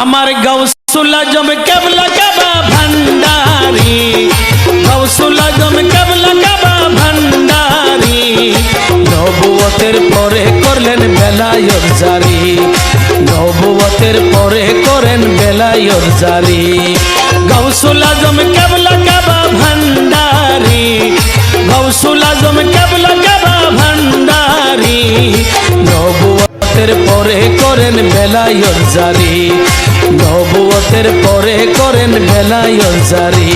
আমার গাউসুল আজম কেবলা কাবা ভান্ডারি, গাউসুল আজম কেবলা কাবা ভান্ডারি, নবুয়তের পরে করলেন বেলায়েত জারি, নবুয়তের পরে করেন বেলায়েত জারি। গাউসুল আজম কেবলা কাবা ভান্ডারি, গাউসুল আজম কেবলা কাবা ভান্ডারি, নবুয়তের পরে করেন বেলায়েত জারি, নবুয়তের পরে করেন বেলায়েত জারি।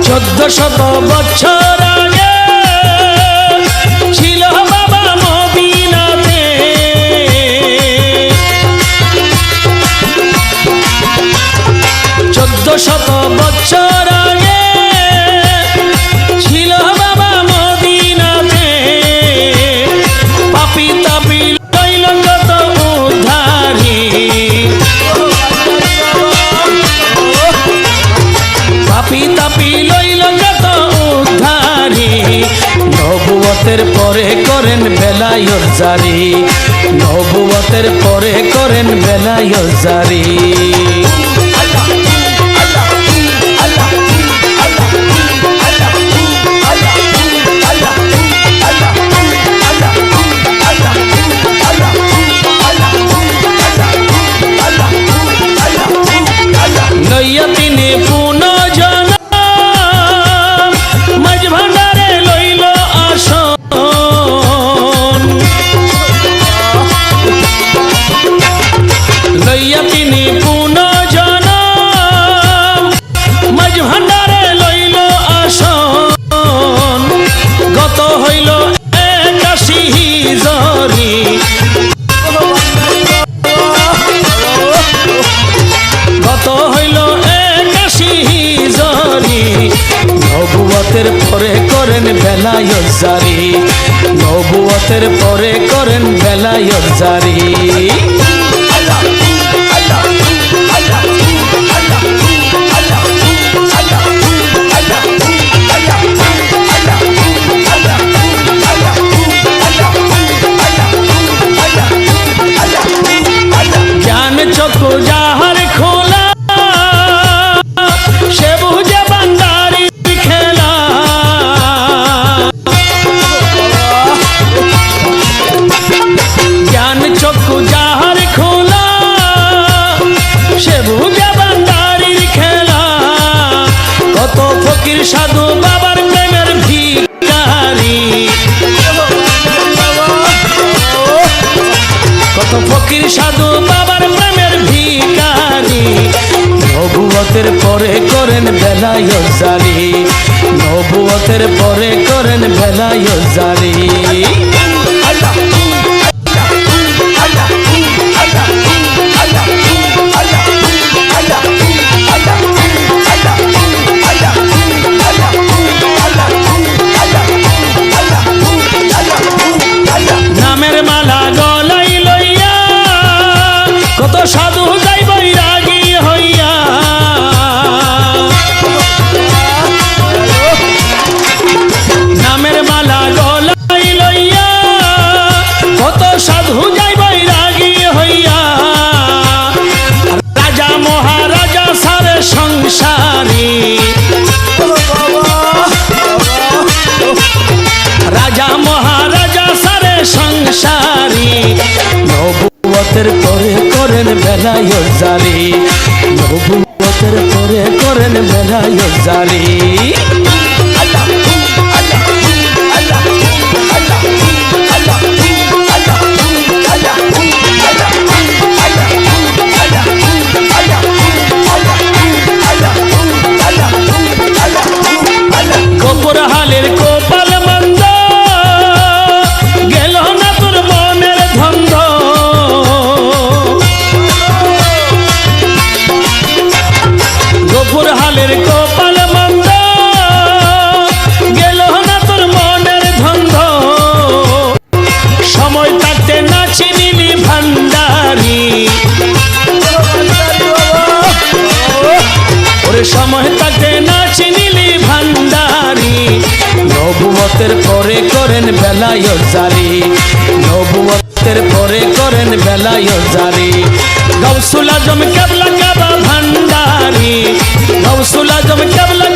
চোদ্দশত বছর আগে ছিল বাবা মদিনাতে, 1400 বছর আগে ছিল বাবা মদিনাতে, পাপি তাপি লইল যত উদ্ধারি, পাপি তাপি লইল যত উদ্ধারি, নবুয়তের পরে করেন বেলায়েত জারি, নবুয়তের পরে করেন বেলায়েত জারি। লইয়া তিনি পুনর্জন্ম মাঝ ভান্ডারে লইল আসন, লইয়া তিনি পুনর্জন্ম মাঝ ভান্ডারে লইল আসন, গত হইল 81 হিজরি, গত হইল 81 হিজরি, নবুয়তের পরে করেন বেলায়েত জারি, নবুয়তের পরে করেন বেলায়েত জারি। জ্ঞান চক্ষু যাহার খোলা সে বুঝে বান্দারি খেলা, জ্ঞান চক্ষু যাহার খোলা সে বুঝে বান্দারির খেলা, কত ফকির সাধু বাবার প্রেমের ভিখারি, কত ফকির সাধু বাবার প্রেমের ভিখারি, নবুয়তের পরে করেন বেলায়েত জারি, নবুয়তের পরে করেন বেলায়েত জারি। নামের মালা গলাই লইয়া কত সাধু যাই বৈরাগী হইয়া, নামের মালা গলাই লইয়া কত সাধু যাই বৈরাগী হইয়া, রাজা মহারাজা সারে সংসারী, রাজা মহারাজা সারে সংসারী, নবুয়তের পরে করেন বেলায়েত জারি, নবুয়তের পরে করেন বেলায়েত জারি। গোপর হালের কোপাল মন্দ গেল না তোর মনের ধন্দ, গোপর হালের কোপাল মন্দ নবুয়তের পরে করেন বেলায়েত জারি, নবুয়তের পরে করেন বেলায়েত জারি। গাউসুল আজম কেবলা কাবা ভান্ডারি, গাউসুল আজম কেবলা